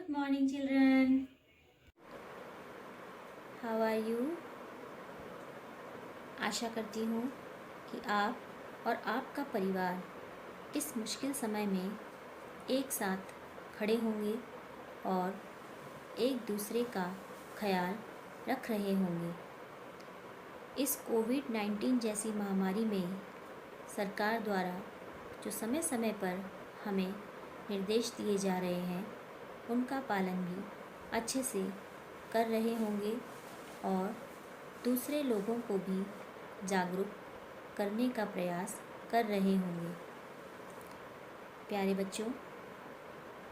Good morning, children. How are you? आशा करती हूँ कि आप और आपका परिवार इस मुश्किल समय में एक साथ खड़े होंगे और एक दूसरे का ख्याल रख रहे होंगे। इस कोविड-19 जैसी महामारी में सरकार द्वारा जो समय समय पर हमें निर्देश दिए जा रहे हैं, उनका पालन भी अच्छे से कर रहे होंगे और दूसरे लोगों को भी जागरूक करने का प्रयास कर रहे होंगे। प्यारे बच्चों,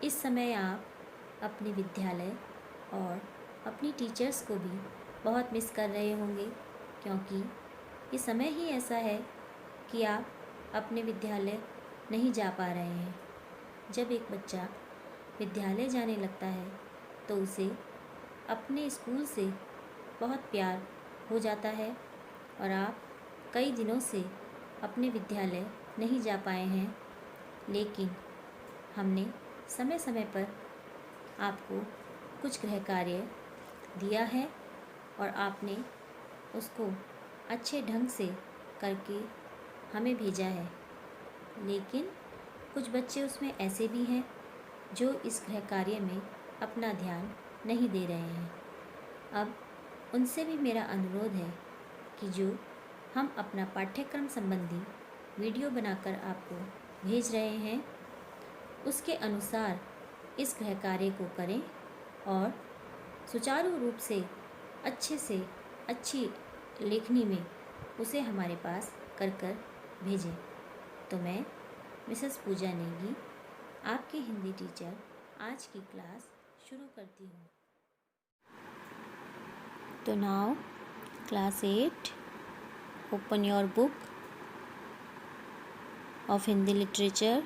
इस समय आप अपने विद्यालय और अपनी टीचर्स को भी बहुत मिस कर रहे होंगे, क्योंकि ये समय ही ऐसा है कि आप अपने विद्यालय नहीं जा पा रहे हैं। जब एक बच्चा विद्यालय जाने लगता है तो उसे अपने स्कूल से बहुत प्यार हो जाता है और आप कई दिनों से अपने विद्यालय नहीं जा पाए हैं, लेकिन हमने समय समय पर आपको कुछ गृह कार्य दिया है और आपने उसको अच्छे ढंग से करके हमें भेजा है। लेकिन कुछ बच्चे उसमें ऐसे भी हैं जो इस गृह कार्य में अपना ध्यान नहीं दे रहे हैं। अब उनसे भी मेरा अनुरोध है कि जो हम अपना पाठ्यक्रम संबंधी वीडियो बनाकर आपको भेज रहे हैं, उसके अनुसार इस गृह कार्य को करें और सुचारू रूप से अच्छी लेखनी में उसे हमारे पास कर भेजें। तो मैं मिसेस पूजा नेगी, आपकी हिंदी टीचर, आज की क्लास शुरू करती हूँ। तो now class 8, open your book of Hindi literature.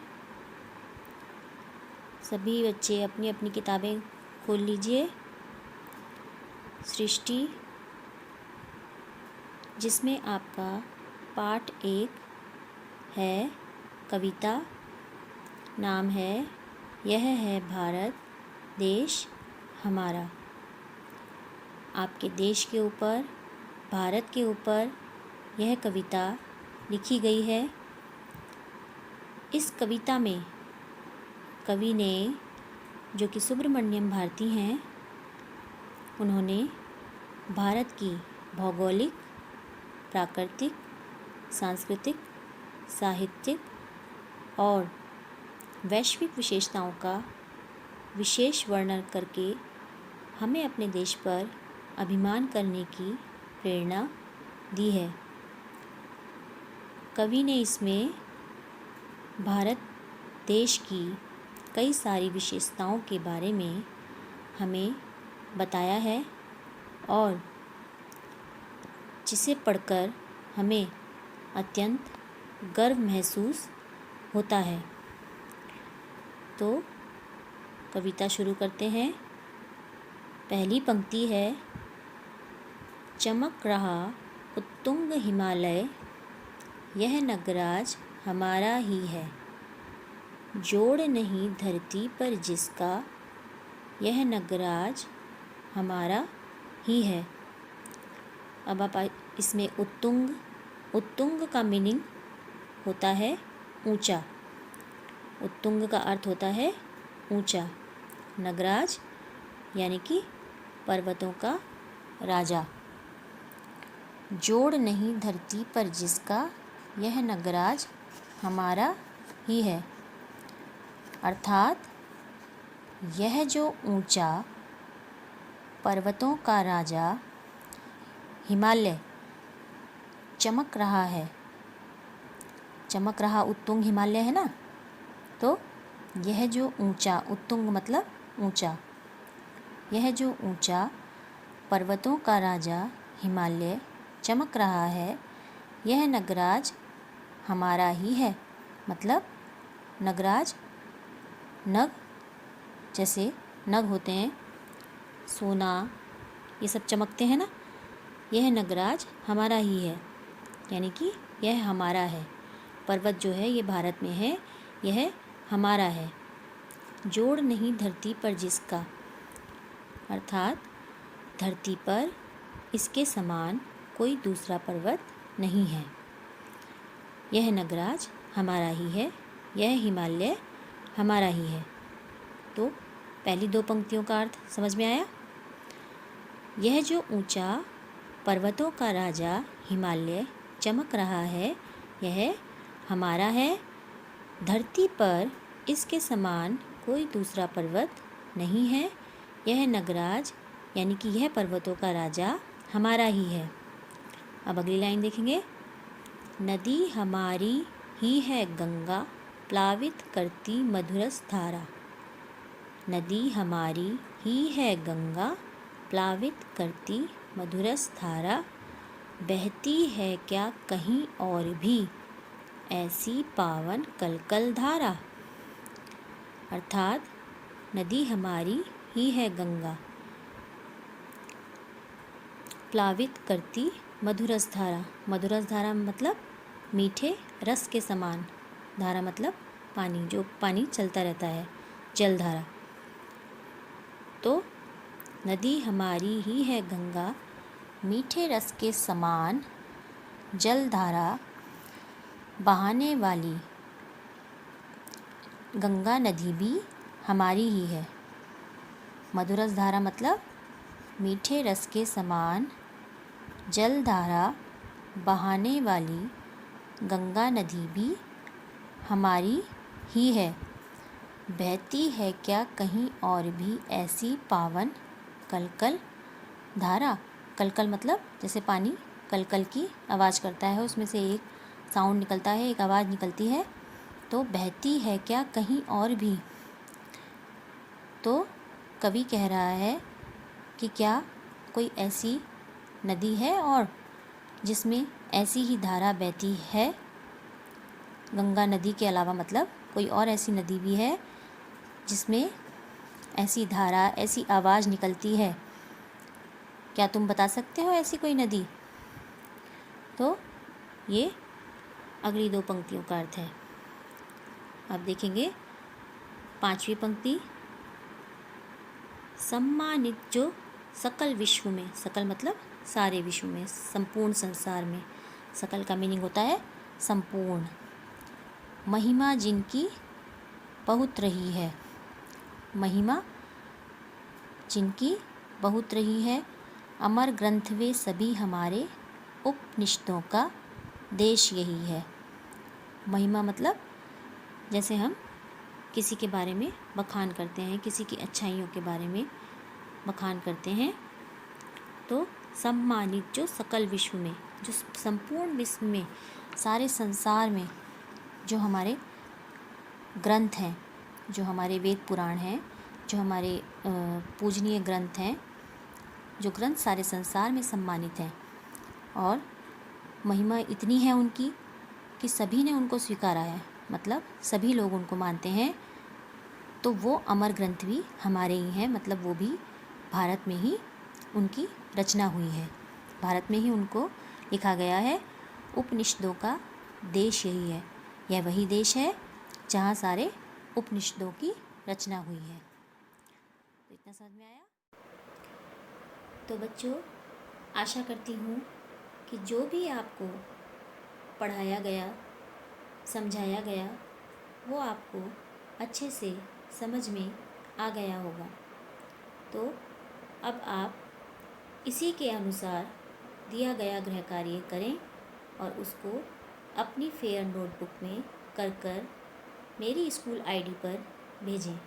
सभी बच्चे अपनी अपनी किताबें खोल लीजिए। सृष्टि, जिसमें आपका पाठ 1 है कविता। नाम है यह है भारत देश हमारा। आपके देश के ऊपर, भारत के ऊपर यह कविता लिखी गई है। इस कविता में कवि ने, जो कि सुब्रमण्यम भारती हैं, उन्होंने भारत की भौगोलिक, प्राकृतिक, सांस्कृतिक, साहित्यिक और वैश्विक विशेषताओं का विशेष वर्णन करके हमें अपने देश पर अभिमान करने की प्रेरणा दी है। कवि ने इसमें भारत देश की कई सारी विशेषताओं के बारे में हमें बताया है और जिसे पढ़कर हमें अत्यंत गर्व महसूस होता है। तो कविता शुरू करते हैं। पहली पंक्ति है, चमक रहा उत्तुंग हिमालय, यह नगराज हमारा ही है। जोड़ नहीं धरती पर जिसका, यह नगराज हमारा ही है। अब आप इसमें उत्तुंग का मीनिंग होता है ऊंचा। उत्तुंग का अर्थ होता है ऊंचा। नगराज यानी कि पर्वतों का राजा। जोड़ नहीं धरती पर जिसका, यह नगराज हमारा ही है। अर्थात यह जो ऊंचा पर्वतों का राजा हिमालय चमक रहा है, चमक रहा उत्तुंग हिमालय है ना, तो यह जो ऊंचा, उत्तुंग मतलब ऊंचा, यह जो ऊंचा पर्वतों का राजा हिमालय चमक रहा है, यह नगराज हमारा ही है। मतलब नगराज, नग, जैसे नग होते हैं, सोना, ये सब चमकते हैं ना, यह नगराज हमारा ही है, यानी कि यह हमारा है। पर्वत जो है ये भारत में है, यह हमारा है। जोड़ नहीं धरती पर जिसका, अर्थात धरती पर इसके समान कोई दूसरा पर्वत नहीं है। यह नगराज हमारा ही है, यह हिमालय हमारा ही है। तो पहली दो पंक्तियों का अर्थ समझ में आया। यह जो ऊंचा पर्वतों का राजा हिमालय चमक रहा है, यह हमारा है। धरती पर इसके समान कोई दूसरा पर्वत नहीं है। यह नगराज यानी कि यह पर्वतों का राजा हमारा ही है। अब अगली लाइन देखेंगे। नदी हमारी ही है गंगा, प्लावित करती मधुरस धारा। नदी हमारी ही है गंगा, प्लावित करती मधुरस धारा। बहती है क्या कहीं और भी ऐसी पावन कलकल धारा। अर्थात नदी हमारी ही है गंगा, प्लावित करती मधुरस धारा। मधुरस धारा मतलब मीठे रस के समान, धारा मतलब पानी, जो पानी चलता रहता है, जलधारा। तो नदी हमारी ही है गंगा, मीठे रस के समान जलधारा बहाने वाली गंगा नदी भी हमारी ही है। मधुरस धारा मतलब मीठे रस के समान जलधारा बहाने वाली गंगा नदी भी हमारी ही है। बहती है क्या कहीं और भी ऐसी पावन कलकल धारा। कलकल मतलब जैसे पानी कलकल की आवाज़ करता है, उसमें से एक साउंड निकलता है, एक आवाज़ निकलती है। तो बहती है क्या कहीं और भी। तो कवि कह रहा है कि क्या कोई ऐसी नदी है और जिसमें ऐसी ही धारा बहती है। गंगा नदी के अलावा मतलब कोई और ऐसी नदी भी है जिसमें ऐसी धारा, ऐसी आवाज़ निकलती है। क्या तुम बता सकते हो ऐसी कोई नदी। तो ये अगली दो पंक्तियों का अर्थ है। अब देखेंगे पांचवी पंक्ति। सम्मानित जो सकल विश्व में, सकल मतलब सारे विश्व में, संपूर्ण संसार में। सकल का मीनिंग होता है संपूर्ण। महिमा जिनकी बहुत रही है, महिमा जिनकी बहुत रही है। अमर ग्रंथ वे सभी हमारे, उपनिषदों का देश यही है। महिमा मतलब जैसे हम किसी के बारे में बखान करते हैं, किसी की अच्छाइयों के बारे में बखान करते हैं। तो सम्मानित जो सकल विश्व में, जो संपूर्ण विश्व में, सारे संसार में जो हमारे ग्रंथ हैं, जो हमारे वेद पुराण हैं, जो हमारे पूजनीय ग्रंथ हैं, जो ग्रंथ सारे संसार में सम्मानित हैं। और महिमा इतनी है उनकी कि सभी ने उनको स्वीकारा है, मतलब सभी लोग उनको मानते हैं। तो वो अमर ग्रंथ भी हमारे ही हैं, मतलब वो भी भारत में ही उनकी रचना हुई है, भारत में ही उनको लिखा गया है। उपनिषदों का देश यही है, यह वही देश है जहाँ सारे उपनिषदों की रचना हुई है। तो इतना समझ में आया। तो बच्चों, आशा करती हूँ कि जो भी आपको पढ़ाया गया, समझाया गया, वो आपको अच्छे से समझ में आ गया होगा। तो अब आप इसी के अनुसार दिया गया गृह कार्य करें और उसको अपनी फेयर नोटबुक में कर मेरी स्कूल आईडी पर भेजें।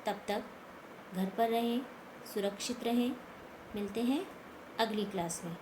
तब तक घर पर रहें, सुरक्षित रहें। मिलते हैं अगली क्लास में।